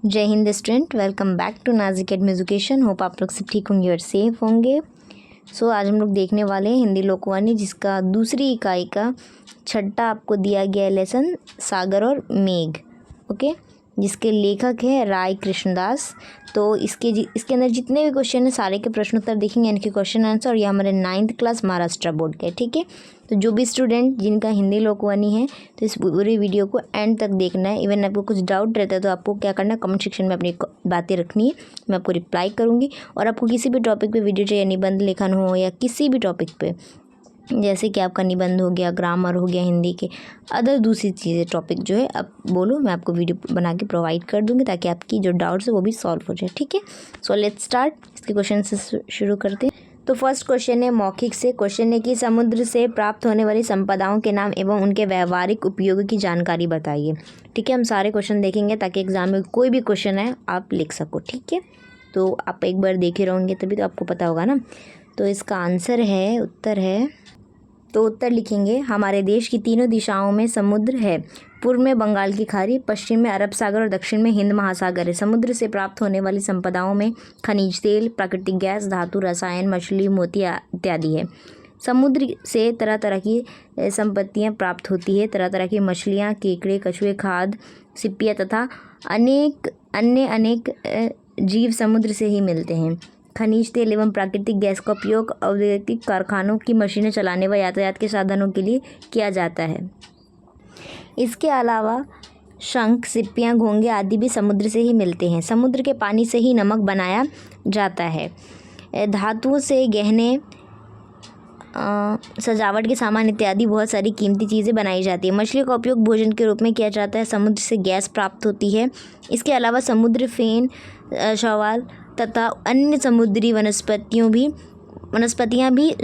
जय हिंद student, welcome back to Nazik academy education. Hope आप लोग सब ठीक होंगे और सेफ होंगे। आज हम लोग देखने वाले हैं हिंदी लोकवाणी, जिसका दूसरी इकाई का छठा आपको दिया गया लेसन सागर और मेघ। ओके, जिसके लेखक है राय कृष्णदास। तो इसके अंदर जितने भी क्वेश्चन हैं सारे के प्रश्न उत्तर देखेंगे, इनके क्वेश्चन आंसर। और ये हमारे 9th क्लास महाराष्ट्र बोर्ड के, ठीक है। तो जो भी स्टूडेंट जिनका हिंदी लोकवाणी है तो इस पूरी वीडियो को एंड तक देखना है। इवन आपको कुछ डाउट रहता है तो आपको क्या करना है, कमेंट सेक्शन में अपनी बातें रखनी है, मैं आपको रिप्लाई करूँगी। और आपको किसी भी टॉपिक पे वीडियो चाहिए, निबंध लेखन हो या किसी भी टॉपिक पे, जैसे कि आपका निबंध हो गया, ग्रामर हो गया हिंदी के, अदर दूसरी चीज़ें टॉपिक जो है आप बोलो, मैं आपको वीडियो बना के प्रोवाइड कर दूँगी ताकि आपकी जो डाउट्स है वो भी सॉल्व हो जाए, ठीक है। So let's start. इसके क्वेश्चन से शुरू करते हैं। तो फर्स्ट क्वेश्चन है मौखिक से। क्वेश्चन है कि समुद्र से प्राप्त होने वाली संपदाओं के नाम एवं उनके व्यवहारिक उपयोग की जानकारी बताइए, ठीक है। हम सारे क्वेश्चन देखेंगे ताकि एग्जाम में कोई भी क्वेश्चन है आप लिख सको, ठीक है। तो आप एक बार देखे रहोगे तभी तो आपको पता होगा ना। तो इसका आंसर है, उत्तर है, तो उत्तर लिखेंगे, हमारे देश की तीनों दिशाओं में समुद्र है। पूर्व में बंगाल की खाड़ी, पश्चिम में अरब सागर और दक्षिण में हिंद महासागर है। समुद्र से प्राप्त होने वाली संपदाओं में खनिज तेल, प्राकृतिक गैस, धातु, रसायन, मछली, मोती इत्यादि है। समुद्र से तरह तरह की संपत्तियां प्राप्त होती है। तरह तरह की मछलियां, केकड़े, कछुए, खाद्य, सिप्पियाँ तथा अनेक जीव समुद्र से ही मिलते हैं। खनिज तेल एवं प्राकृतिक गैस का उपयोग औद्योगिक कारखानों की मशीनें चलाने व यातायात के साधनों के लिए किया जाता है। इसके अलावा शंख, सिप्पियाँ, घोंगे आदि भी समुद्र से ही मिलते हैं। समुद्र के पानी से ही नमक बनाया जाता है। धातुओं से गहने, सजावट के सामान इत्यादि बहुत सारी कीमती चीज़ें बनाई जाती है। मछली का उपयोग भोजन के रूप में किया जाता है। समुद्र से गैस प्राप्त होती है। इसके अलावा समुद्र फेन, शैवाल तथा अन्य समुद्री वनस्पतियाँ भी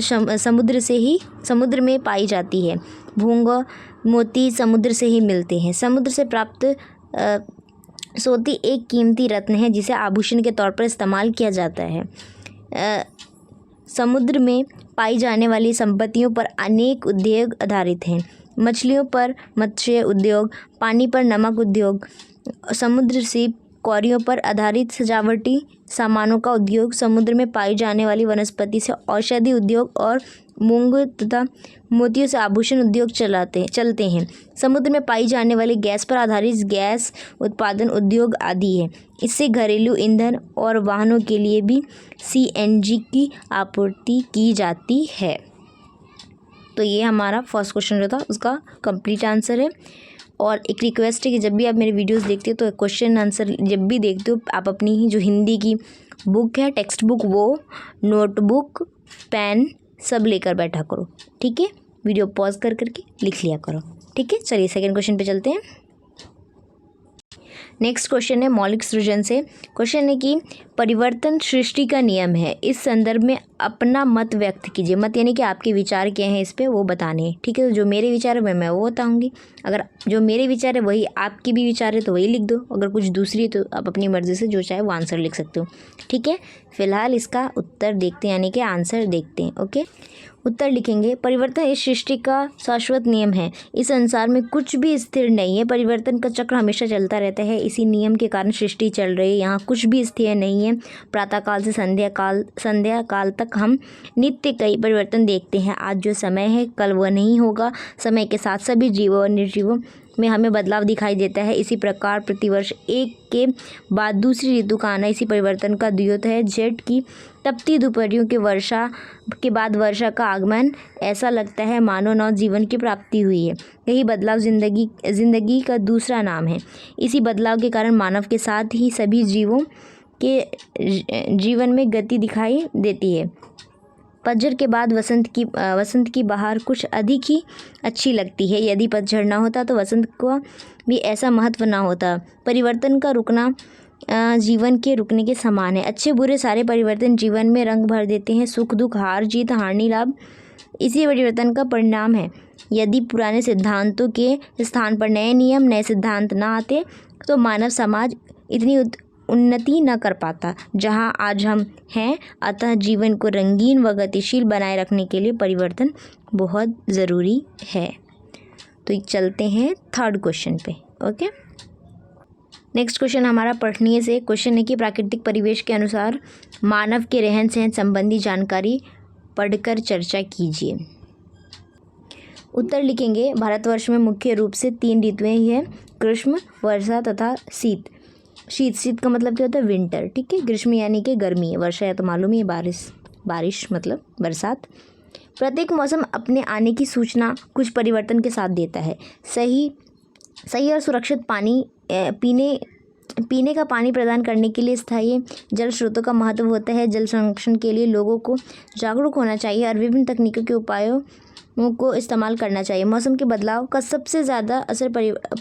समुद्र में पाई जाती है। भूंगा, मोती समुद्र से ही मिलते हैं। समुद्र से प्राप्त सोती एक कीमती रत्न है जिसे आभूषण के तौर पर इस्तेमाल किया जाता है। समुद्र में पाई जाने वाली संपत्तियों पर अनेक उद्योग आधारित हैं। मछलियों पर मत्स्य उद्योग, पानी पर नमक उद्योग, समुद्र सीप, क्वारियों पर आधारित सजावटी सामानों का उद्योग, समुद्र में पाई जाने वाली वनस्पति से औषधि उद्योग और मूंग तथा मोतियों से आभूषण उद्योग चलते हैं। समुद्र में पाई जाने वाली गैस पर आधारित गैस उत्पादन उद्योग आदि है। इससे घरेलू ईंधन और वाहनों के लिए भी CNG की आपूर्ति की जाती है। तो ये हमारा फर्स्ट क्वेश्चन जो था उसका कंप्लीट आंसर है। और एक रिक्वेस्ट है कि जब भी आप मेरे वीडियोस देखते हो तो क्वेश्चन आंसर जब भी देखते हो आप अपनी ही जो हिंदी की बुक है, टेक्स्ट बुक, वो नोटबुक, पेन सब लेकर बैठा करो, ठीक है। वीडियो पॉज करके लिख लिया करो, ठीक है। चलिए सेकंड क्वेश्चन पे चलते हैं। नेक्स्ट क्वेश्चन है मौलिक सृजन से। क्वेश्चन है कि परिवर्तन सृष्टि का नियम है। इस संदर्भ में अपना मत व्यक्त कीजिए। मत यानी कि आपके विचार क्या हैं इस पे वो बताने हैं, ठीक है। तो जो मेरे विचार है मैं वो बताऊंगी। अगर जो मेरे विचार है वही आपके भी विचार है तो वही लिख दो। अगर कुछ दूसरी है तो आप अपनी मर्ज़ी से जो चाहे वो आंसर लिख सकते हो, ठीक है। फिलहाल इसका उत्तर देखते हैं, यानी कि आंसर देखते हैं। ओके, उत्तर लिखेंगे, परिवर्तन इस सृष्टि का शाश्वत नियम है। इस संसार में कुछ भी स्थिर नहीं है। परिवर्तन का चक्र हमेशा चलता रहता है। इसी नियम के कारण सृष्टि चल रही है। यहाँ कुछ भी स्थिर नहीं है। प्रातःकाल से संध्या काल तक हम नित्य कई परिवर्तन देखते हैं। आज जो समय है कल वह नहीं होगा। समय के साथ सभी जीवों और निर्जीवों में हमें बदलाव दिखाई देता है। इसी प्रकार प्रतिवर्ष एक के बाद दूसरी ऋतु का आना इसी परिवर्तन का द्योत है। जेठ की तपती दोपहरियों के वर्षा के बाद वर्षा का आगमन, ऐसा लगता है मानो नव जीवन की प्राप्ति हुई है। यही बदलाव जिंदगी का दूसरा नाम है। इसी बदलाव के कारण मानव के साथ ही सभी जीवों के जीवन में गति दिखाई देती है। पतझड़ के बाद वसंत की बहार कुछ अधिक ही अच्छी लगती है। यदि पतझड़ ना होता तो वसंत का भी ऐसा महत्व ना होता। परिवर्तन का रुकना जीवन के रुकने के समान है। अच्छे बुरे सारे परिवर्तन जीवन में रंग भर देते हैं। सुख दुख, हार जीत, हानि लाभ इसी परिवर्तन का परिणाम है। यदि पुराने सिद्धांतों के स्थान पर नए नियम, नए सिद्धांत ना आते तो मानव समाज इतनी उन्नति न कर पाता जहां आज हम हैं। अतः जीवन को रंगीन व गतिशील बनाए रखने के लिए परिवर्तन बहुत ज़रूरी है। तो चलते हैं थर्ड क्वेश्चन पे। ओके, नेक्स्ट क्वेश्चन हमारा पठनीय से क्वेश्चन है कि प्राकृतिक परिवेश के अनुसार मानव के रहन सहन संबंधी जानकारी पढ़कर चर्चा कीजिए। उत्तर लिखेंगे, भारतवर्ष में मुख्य रूप से 3 ऋतुएं ही हैं, ग्रीष्म, वर्षा तथा शीत। शीत का मतलब क्या होता है? विंटर। ठीक है, ग्रीष्म यानी कि गर्मी, वर्षा या तो मालूम ही है बारिश मतलब बरसात। प्रत्येक मौसम अपने आने की सूचना कुछ परिवर्तन के साथ देता है। सही और सुरक्षित पानी पीने का पानी प्रदान करने के लिए स्थायी जल स्रोतों का महत्व होता है। जल संरक्षण के लिए लोगों को जागरूक होना चाहिए और विभिन्न तकनीकों के उपायों को इस्तेमाल करना चाहिए। मौसम के बदलाव का सबसे ज़्यादा असर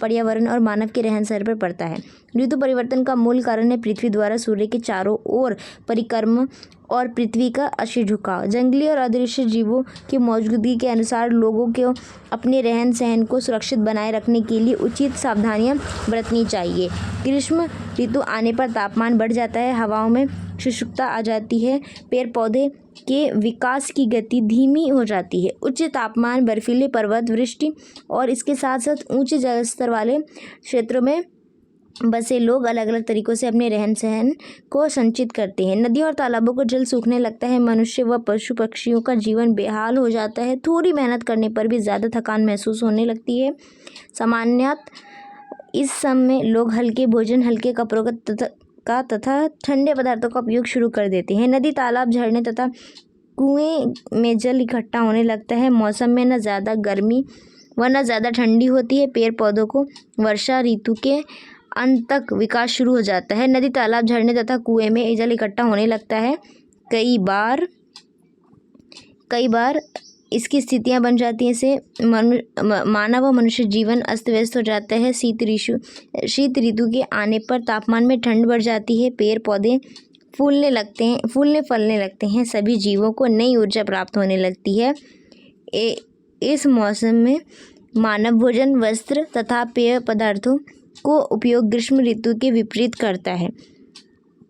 पर्यावरण और मानव के रहन सहन पर पड़ता है। ऋतु परिवर्तन का मूल कारण है पृथ्वी द्वारा सूर्य के चारों ओर परिक्रमा और पृथ्वी का अक्षीय झुकाव। जंगली और अदृश्य जीवों की मौजूदगी के अनुसार लोगों को अपने रहन सहन को सुरक्षित बनाए रखने के लिए उचित सावधानियां बरतनी चाहिए। ग्रीष्म ऋतु आने पर तापमान बढ़ जाता है, हवाओं में शुष्कता आ जाती है, पेड़ पौधे के विकास की गति धीमी हो जाती है। उच्च तापमान, बर्फीले पर्वत, वृष्टि और इसके साथ साथ ऊंचे जलस्तर वाले क्षेत्रों में बसे लोग अलग अलग तरीक़ों से अपने रहन सहन को संचित करते हैं। नदियों और तालाबों का जल सूखने लगता है, मनुष्य व पशु पक्षियों का जीवन बेहाल हो जाता है। थोड़ी मेहनत करने पर भी ज़्यादा थकान महसूस होने लगती है। सामान्यतः इस समय लोग हल्के भोजन, हल्के कपड़ों तथा ठंडे पदार्थों का उपयोग शुरू कर देते हैं। नदी, तालाब, झरने तथा कुएं में जल इकट्ठा होने लगता है। मौसम में न ज़्यादा गर्मी व न ज़्यादा ठंडी होती है। पेड़ पौधों को वर्षा ऋतु के अंत तक विकास शुरू हो जाता है। नदी, तालाब, झरने तथा कुएं में जल इकट्ठा होने लगता है। कई बार इसकी स्थितियां बन जाती हैं, इससे मानव व मनुष्य जीवन अस्त व्यस्त हो जाता है। शीत ऋतु के आने पर तापमान में ठंड बढ़ जाती है, पेड़ पौधे फूलने फलने लगते हैं, सभी जीवों को नई ऊर्जा प्राप्त होने लगती है। इस मौसम में मानव भोजन, वस्त्र तथा पेय पदार्थों को उपयोग ग्रीष्म ऋतु के विपरीत करता है।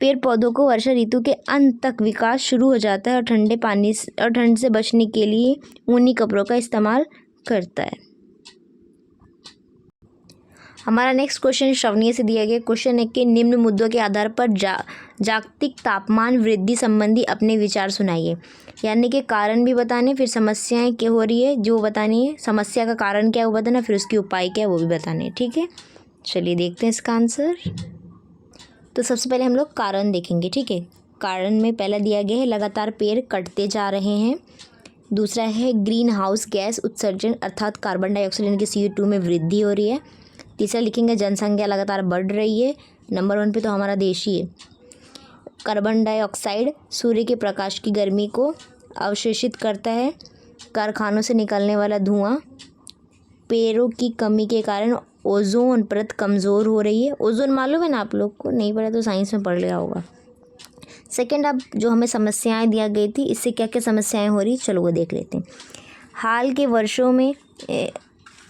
पेड़ पौधों को वर्षा ऋतु के अंत तक विकास शुरू हो जाता है और ठंडे पानी और ठंड से बचने के लिए ऊनी कपड़ों का इस्तेमाल करता है। हमारा नेक्स्ट क्वेश्चन श्रवणीय से दिया गया क्वेश्चन है कि निम्न मुद्दों के आधार पर जागतिक तापमान वृद्धि संबंधी अपने विचार सुनाइए। यानी कि कारण भी बताने, फिर समस्याएं क्या हो रही है जो बतानी है, समस्या का कारण क्या है वो बताना, फिर उसके उपाय क्या है वो भी बताने हैं। ठीक है, चलिए देखते हैं इसका आंसर। तो सबसे पहले हम लोग कारण देखेंगे। ठीक है, कारण में पहला दिया गया है लगातार पेड़ कटते जा रहे हैं। दूसरा है ग्रीन हाउस गैस उत्सर्जन अर्थात कार्बन डाइऑक्साइड यानी कि CO2 में वृद्धि हो रही है। तीसरा लिखेंगे जनसंख्या लगातार बढ़ रही है। नंबर 1 पे तो हमारा देश ही है। कार्बन डाइऑक्साइड सूर्य के प्रकाश की गर्मी को अवशोषित करता है। कारखानों से निकलने वाला धुआं, पेड़ों की कमी के कारण ओजोन परत कमज़ोर हो रही है। ओजोन मालूम है ना आप लोग को? नहीं पढ़ा तो साइंस में पढ़ लिया होगा। सेकेंड, अब जो हमें समस्याएं दिया गई थी, इससे क्या क्या समस्याएं हो रही, चलो वो देख लेते हैं। हाल के वर्षों में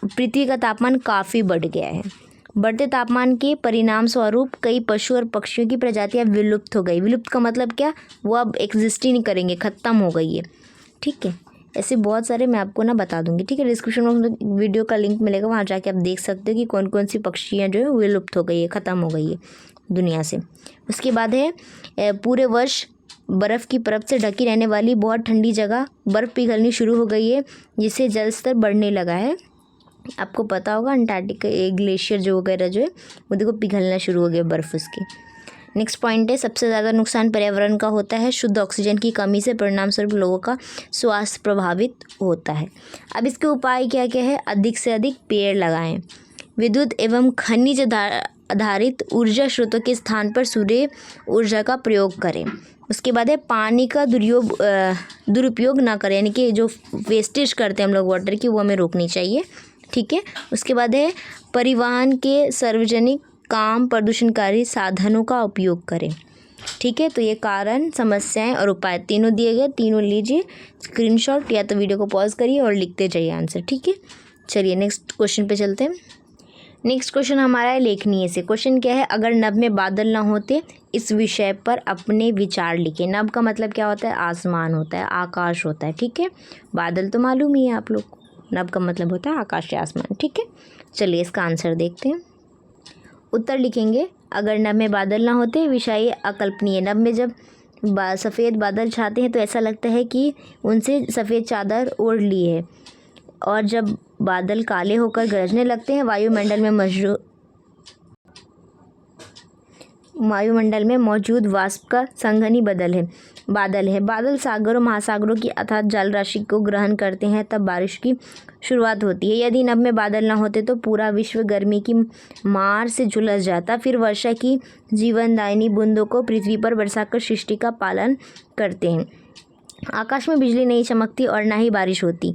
पृथ्वी का तापमान काफ़ी बढ़ गया है। बढ़ते तापमान के परिणाम स्वरूप कई पशु और पक्षियों की प्रजातियां विलुप्त हो गई। विलुप्त का मतलब क्या? वो अब एग्जिस्ट ही नहीं करेंगे, ख़त्म हो गई है। ठीक है, ऐसे बहुत सारे मैं आपको ना बता दूंगी। ठीक है, डिस्क्रिप्शन में वीडियो का लिंक मिलेगा, वहाँ जाके आप देख सकते हो कि कौन कौन सी पक्षियाँ जो है विलुप्त हो गई है, ख़त्म हो गई है दुनिया से। उसके बाद है पूरे वर्ष बर्फ़ की परत से ढकी रहने वाली बहुत ठंडी जगह बर्फ़ पिघलनी शुरू हो गई है, जिससे जल स्तर बढ़ने लगा है। आपको पता होगा अंटार्कटिका ग्लेशियर जो वगैरह जो है वो देखो पिघलना शुरू हो गया बर्फ़ उसकी। नेक्स्ट पॉइंट है सबसे ज़्यादा नुकसान पर्यावरण का होता है। शुद्ध ऑक्सीजन की कमी से परिणाम स्वरूप लोगों का स्वास्थ्य प्रभावित होता है। अब इसके उपाय क्या क्या है? अधिक से अधिक पेड़ लगाएं, विद्युत एवं खनिज आधारित ऊर्जा स्रोतों के स्थान पर सूर्य ऊर्जा का प्रयोग करें। उसके बाद है पानी का दुरुपयोग ना करें, यानी कि जो वेस्टेज करते हैं हम लोग वाटर की, वो हमें रोकनी चाहिए। ठीक है, उसके बाद है परिवहन के सार्वजनिक काम प्रदूषणकारी साधनों का उपयोग करें। ठीक है, तो ये कारण, समस्याएं और उपाय तीनों दिए गए, तीनों लीजिए स्क्रीनशॉट या तो वीडियो को पॉज करिए और लिखते जाइए आंसर। ठीक है, चलिए नेक्स्ट क्वेश्चन पे चलते हैं। नेक्स्ट क्वेश्चन हमारा है लेखनीय से। क्वेश्चन क्या है? अगर नभ में बादल ना होते, इस विषय पर अपने विचार लिखें। नभ का मतलब क्या होता है? आसमान होता है, आकाश होता है। ठीक है, बादल तो मालूम ही है आप लोग को, नभ का मतलब होता है आकाश या आसमान। ठीक है, चलिए इसका आंसर देखते हैं। उत्तर लिखेंगे अगर नभ में बादल ना होते विषय अकल्पनीय। नभ में जब सफ़ेद बादल छाते हैं तो ऐसा लगता है कि उनसे सफ़ेद चादर ओढ़ ली है। और जब बादल काले होकर गरजने लगते हैं वायुमंडल में मौजूद वाष्प का संघनी बादल है। बादल सागरों महासागरों की अथाह जल राशि को ग्रहण करते हैं, तब बारिश की शुरुआत होती है। यदि नभ में बादल न होते तो पूरा विश्व गर्मी की मार से झुलस जाता। फिर वर्षा की जीवनदायिनी बूंदों को पृथ्वी पर बरसाकर सृष्टि का पालन करते हैं। आकाश में बिजली नहीं चमकती और ना ही बारिश होती।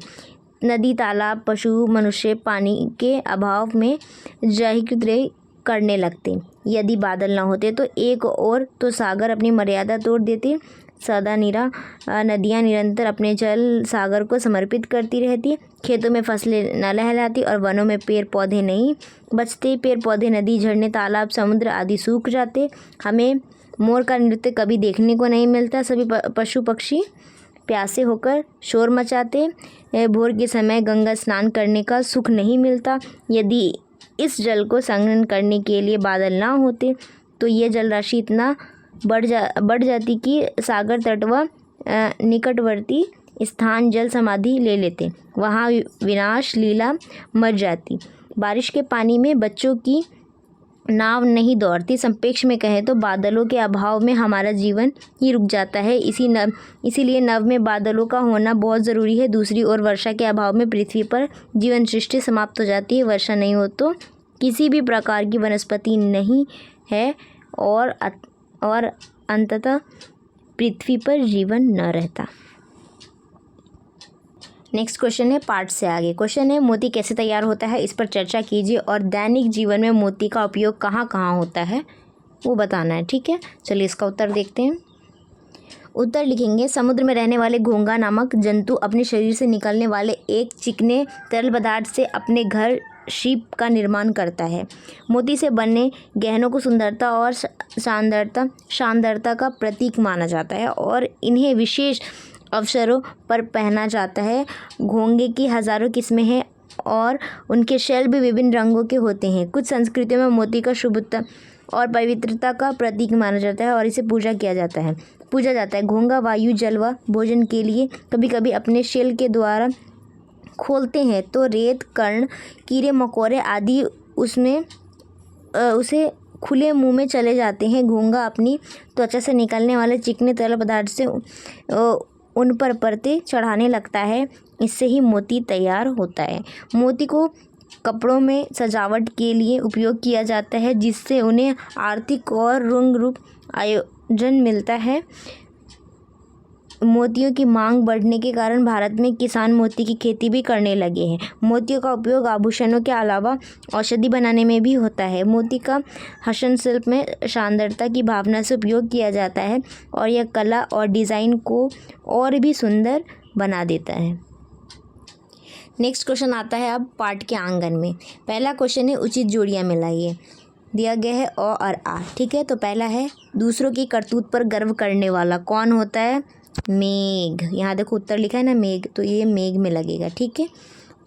नदी, तालाब, पशु, मनुष्य पानी के अभाव में जहिकुद्रे करने लगते। यदि बादल न होते तो एक और तो सागर अपनी मर्यादा तोड़ देते। सदा निरा नदियाँ निरंतर अपने जल सागर को समर्पित करती रहती। खेतों में फसलें न लहलाती और वनों में पेड़ पौधे नहीं बचते। पेड़ पौधे, नदी, झरने, तालाब, समुद्र आदि सूख जाते। हमें मोर का नृत्य कभी देखने को नहीं मिलता। सभी पशु पक्षी प्यासे होकर शोर मचाते। भोर के समय गंगा स्नान करने का सुख नहीं मिलता। यदि इस जल को संग्रहण करने के लिए बादल ना होते तो ये जल राशि इतना बढ़ जाती कि सागर तट व निकटवर्ती स्थान जल समाधि ले लेते। वहाँ विनाश लीला मच जाती। बारिश के पानी में बच्चों की नाव नहीं दौड़ती। संक्षेप में कहें तो बादलों के अभाव में हमारा जीवन ही रुक जाता है। इसीलिए नभ में बादलों का होना बहुत ज़रूरी है। दूसरी ओर वर्षा के अभाव में पृथ्वी पर जीवन सृष्टि समाप्त हो जाती है। वर्षा नहीं हो तो किसी भी प्रकार की वनस्पति नहीं है और अंततः पृथ्वी पर जीवन न रहता। नेक्स्ट क्वेश्चन है पार्ट से आगे। क्वेश्चन है मोती कैसे तैयार होता है, इस पर चर्चा कीजिए और दैनिक जीवन में मोती का उपयोग कहाँ कहाँ होता है वो बताना है। ठीक है, चलिए इसका उत्तर देखते हैं। उत्तर लिखेंगे, समुद्र में रहने वाले घोंघा नामक जंतु अपने शरीर से निकलने वाले एक चिकने तरल पदार्थ से अपने घर शिप का निर्माण करता है। मोती से बने गहनों को सुंदरता और शानदारता का प्रतीक माना जाता है और इन्हें विशेष अवसरों पर पहना जाता है। घोंघे की हज़ारों किस्में हैं और उनके शैल भी विभिन्न रंगों के होते हैं। कुछ संस्कृतियों में मोती का शुभता और पवित्रता का प्रतीक माना जाता है और इसे पूजा जाता है। घोंघा वायु, जल व भोजन के लिए कभी कभी अपने शैल के द्वारा खोलते हैं तो रेत, कर्ण, कीड़े मकोड़े आदि उसे खुले मुंह में चले जाते हैं। घोंघा अपनी त्वचा से निकलने वाले चिकने तरल पदार्थ से उन पर परतें चढ़ाने लगता है। इससे ही मोती तैयार होता है। मोती को कपड़ों में सजावट के लिए उपयोग किया जाता है, जिससे उन्हें आर्थिक और रंग रूप आयोजन मिलता है। मोतियों की मांग बढ़ने के कारण भारत में किसान मोती की खेती भी करने लगे हैं। मोतियों का उपयोग आभूषणों के अलावा औषधि बनाने में भी होता है। मोती का हस्तशिल्प में शानदारता की भावना से उपयोग किया जाता है और यह कला और डिज़ाइन को और भी सुंदर बना देता है। नेक्स्ट क्वेश्चन आता है अब पाठ के आंगन में। पहला क्वेश्चन है उचित जोड़ियाँ मिलाइए। दिया गया है अ और आ। ठीक है, तो पहला है दूसरों की करतूत पर गर्व करने वाला कौन होता है? मेघ। यहाँ देखो उत्तर लिखा है ना मेघ, तो ये मेघ में लगेगा। ठीक है,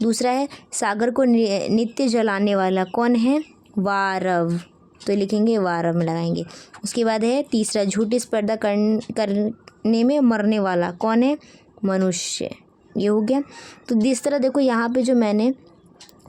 दूसरा है सागर को नित्य जलाने वाला कौन है? वारव, तो लिखेंगे वारव में लगाएंगे। उसके बाद है तीसरा झूठी स्पर्धा करने में मरने वाला कौन है? मनुष्य। ये हो गया। तो जिस तरह देखो यहाँ पे जो मैंने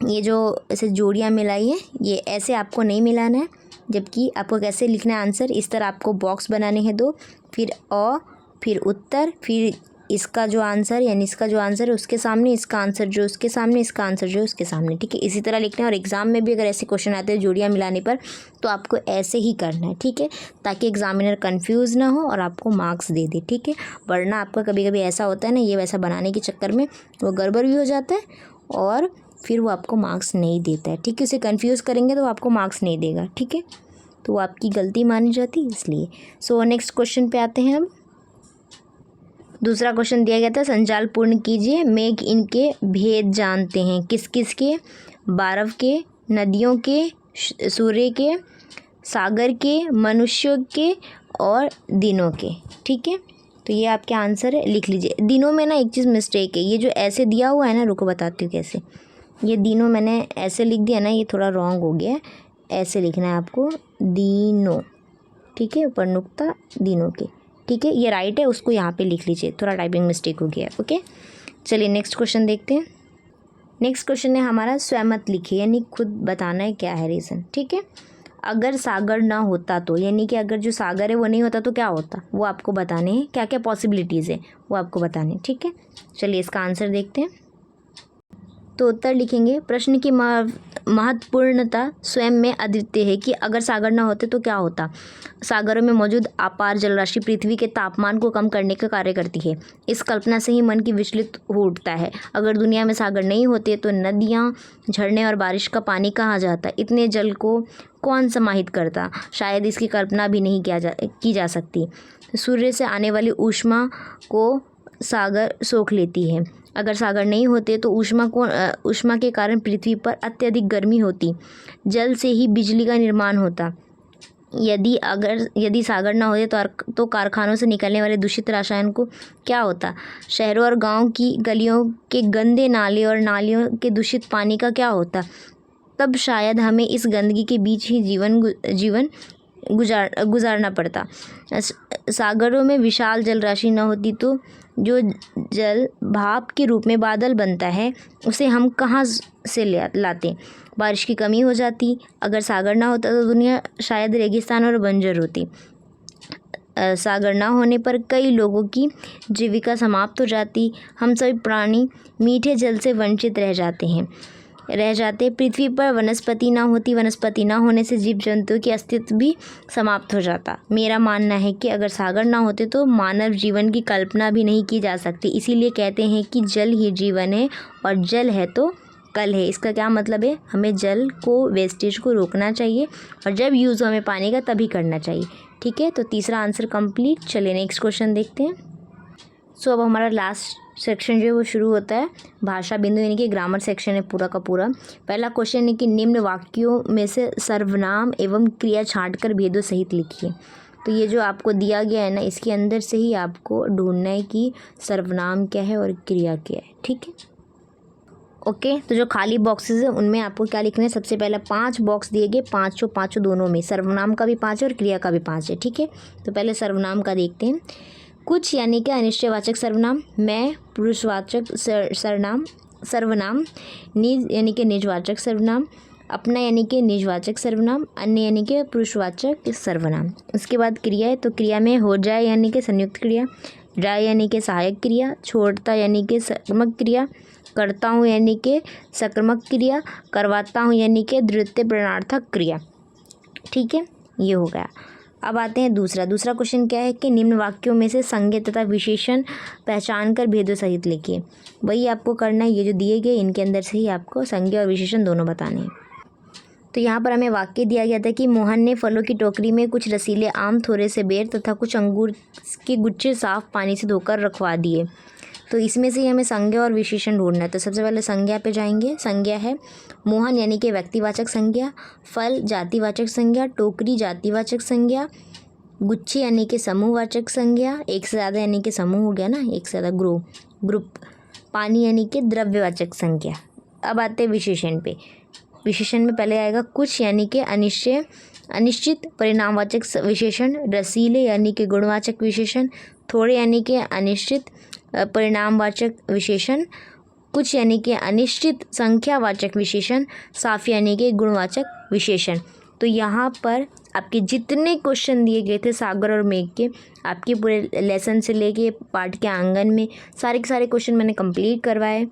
ये जो ऐसे जोड़ियाँ मिलाई है, ये ऐसे आपको नहीं मिलाना है, जबकि आपको कैसे लिखना है आंसर, इस तरह आपको बॉक्स बनाने हैं दो, फिर अ, फिर उत्तर, फिर इसका जो आंसर यानी इसका जो आंसर है उसके सामने इसका आंसर जो उसके सामने, इसका आंसर जो उसके सामने। ठीक है, इसी तरह लिखना है। और एग्ज़ाम में भी अगर ऐसे क्वेश्चन आते हैं जोड़ियाँ मिलाने पर, तो आपको ऐसे ही करना है। ठीक है, ताकि एग्जामिनर कंफ्यूज ना हो और आपको मार्क्स दे दे। ठीक है, वरना आपका कभी कभी ऐसा होता है ना, ये वैसा बनाने के चक्कर में वो गड़बड़ भी हो जाता है और फिर वो आपको मार्क्स नहीं देता है। ठीक है, उसे कंफ्यूज करेंगे तो आपको मार्क्स नहीं देगा। ठीक है, तो वो आपकी गलती मानी जाती है इसलिए। सो नेक्स्ट क्वेश्चन पे आते हैं अब। दूसरा क्वेश्चन दिया गया था, संजाल पूर्ण कीजिए। मेघ इनके भेद जानते हैं, किस किस के? बारव के, नदियों के, सूर्य के, सागर के, मनुष्यों के और दिनों के। ठीक है, तो ये आपके आंसर है, लिख लीजिए। दिनों में ना एक चीज़ मिस्टेक है, ये जो ऐसे दिया हुआ है ना, रुको बताती हूँ कैसे। ये दिनों मैंने ऐसे लिख दिया ना, ये थोड़ा रॉन्ग हो गया है। ऐसे लिखना है आपको, दिनों, ठीक है, ऊपर नुक्ता दिनों के, ठीक है, ये राइट है, उसको यहाँ पे लिख लीजिए, थोड़ा टाइपिंग मिस्टेक हो गया है, ओके। चलिए नेक्स्ट क्वेश्चन देखते हैं। नेक्स्ट क्वेश्चन है हमारा स्वयं मत लिखिए, यानी खुद बताना है क्या है रीज़न, ठीक है। अगर सागर ना होता तो, यानी कि अगर जो सागर है वो नहीं होता तो क्या होता, वो आपको बताने हैं, क्या क्या पॉसिबिलिटीज़ है वो आपको बताने हैं, ठीक है। चलिए इसका आंसर देखते हैं। तो उत्तर लिखेंगे, प्रश्न की महत्वपूर्णता स्वयं में अद्वितीय है कि अगर सागर ना होते तो क्या होता। सागरों में मौजूद अपार जलराशि पृथ्वी के तापमान को कम करने का कार्य करती है। इस कल्पना से ही मन की विचलित हो उठता है। अगर दुनिया में सागर नहीं होते तो नदियाँ, झरने और बारिश का पानी कहाँ जाता, इतने जल को कौन समाहित करता, शायद इसकी कल्पना भी नहीं की जा सकती। सूर्य से आने वाली ऊष्मा को सागर सोख लेती है। अगर सागर नहीं होते तो ऊष्मा के कारण पृथ्वी पर अत्यधिक गर्मी होती। जल से ही बिजली का निर्माण होता। यदि सागर ना होते तो कारखानों से निकलने वाले दूषित रसायन को क्या होता। शहरों और गांव की गलियों के गंदे नाले और नालियों के दूषित पानी का क्या होता। तब शायद हमें इस गंदगी के बीच ही जीवन गुजारना पड़ता। सागरों में विशाल जल राशि न होती तो जो जल भाप के रूप में बादल बनता है उसे हम कहाँ से लाते। बारिश की कमी हो जाती। अगर सागर ना होता तो दुनिया शायद रेगिस्तान और बंजर होती। सागर ना होने पर कई लोगों की जीविका समाप्त हो जाती। हम सभी प्राणी मीठे जल से वंचित रह जाते। पृथ्वी पर वनस्पति ना होती। वनस्पति ना होने से जीव जंतुओं की अस्तित्व भी समाप्त हो जाता। मेरा मानना है कि अगर सागर ना होते तो मानव जीवन की कल्पना भी नहीं की जा सकती। इसीलिए कहते हैं कि जल ही जीवन है और जल है तो कल है। इसका क्या मतलब है, हमें जल को, वेस्टेज को रोकना चाहिए और जब यूज़ हो हमें पानी का तभी करना चाहिए, ठीक है। तो तीसरा आंसर कंप्लीट। चलिए नेक्स्ट क्वेश्चन देखते हैं। सो अब हमारा लास्ट सेक्शन जो है वो शुरू होता है, भाषा बिंदु, यानी कि ग्रामर सेक्शन है पूरा का पूरा। पहला क्वेश्चन है कि निम्न वाक्यों में से सर्वनाम एवं क्रिया छांटकर भेदों सहित लिखिए। तो ये जो आपको दिया गया है ना, इसके अंदर से ही आपको ढूंढना है कि सर्वनाम क्या है और क्रिया क्या है, ठीक है। ओके, तो जो खाली बॉक्सेस है उनमें आपको क्या लिखना है, सबसे पहले 5 बॉक्स दिए गए, पाँचों दोनों में, सर्वनाम का भी 5 है और क्रिया का भी 5 है, ठीक है। तो पहले सर्वनाम का देखते हैं। कुछ यानी कि अनिश्चयवाचक सर्वनाम, मैं पुरुषवाचक सर्वनाम, निज यानी कि निजवाचक सर्वनाम, अपना यानी कि निजवाचक सर्वनाम, अन्य यानी कि पुरुषवाचक सर्वनाम। उसके बाद क्रिया है, तो क्रिया में हो जाए यानी कि संयुक्त क्रिया, जाए यानी कि सहायक क्रिया, छोड़ता यानी कि सकर्मक क्रिया, करता हूँ यानी कि सकर्मक क्रिया, करवाता हूँ यानी कि द्वितीय प्रणार्थक क्रिया, ठीक है। ये हो गया। अब आते हैं दूसरा क्वेश्चन क्या है कि निम्न वाक्यों में से संज्ञा तथा विशेषण पहचान कर भेदों सहित लिखिए। वही आपको करना है, ये जो दिए गए इनके अंदर से ही आपको संज्ञा और विशेषण दोनों बताने हैं। तो यहाँ पर हमें वाक्य दिया गया था कि मोहन ने फलों की टोकरी में कुछ रसीले आम, थोड़े से बेर तथा कुछ अंगूर के गुच्छे साफ पानी से धोकर रखवा दिए। तो इसमें से ही हमें संज्ञा और विशेषण ढूंढना है। तो सबसे पहले संज्ञा पे जाएंगे। संज्ञा है मोहन यानी कि व्यक्तिवाचक संज्ञा, फल जातिवाचक संज्ञा, टोकरी जातिवाचक संज्ञा, गुच्छे यानी कि समूहवाचक संज्ञा, एक से ज़्यादा यानी कि समूह हो गया ना, एक से ज़्यादा ग्रुप, पानी यानी कि द्रव्यवाचक संज्ञा। अब आते हैं विशेषण पे। विशेषण में पहले आएगा कुछ यानी कि अनिश्चित परिणामवाचक विशेषण, रसीले यानी कि गुणवाचक विशेषण, थोड़े यानी कि अनिश्चित परिणामवाचक विशेषण, कुछ यानी कि अनिश्चित संख्यावाचक विशेषण, साफ यानी कि गुणवाचक विशेषण। तो यहाँ पर आपके जितने क्वेश्चन दिए गए थे सागर और मेघ के, आपके पूरे लेसन से लेके पाठ के आंगन में सारे के सारे क्वेश्चन मैंने कंप्लीट करवाए।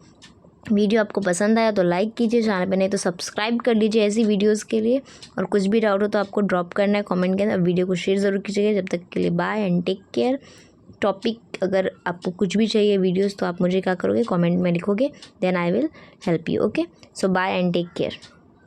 वीडियो आपको पसंद आया तो लाइक कीजिए, चैनल पे नहीं तो सब्सक्राइब कर लीजिए ऐसी वीडियोस के लिए। और कुछ भी डाउट हो तो आपको ड्रॉप करना है कमेंट के अंदर। वीडियो को शेयर ज़रूर कीजिएगा। जब तक के लिए bye and take care. Topic अगर आपको कुछ भी चाहिए वीडियोस तो आप मुझे क्या करोगे, कमेंट में लिखोगे, then I will help you. Okay, so bye and take care.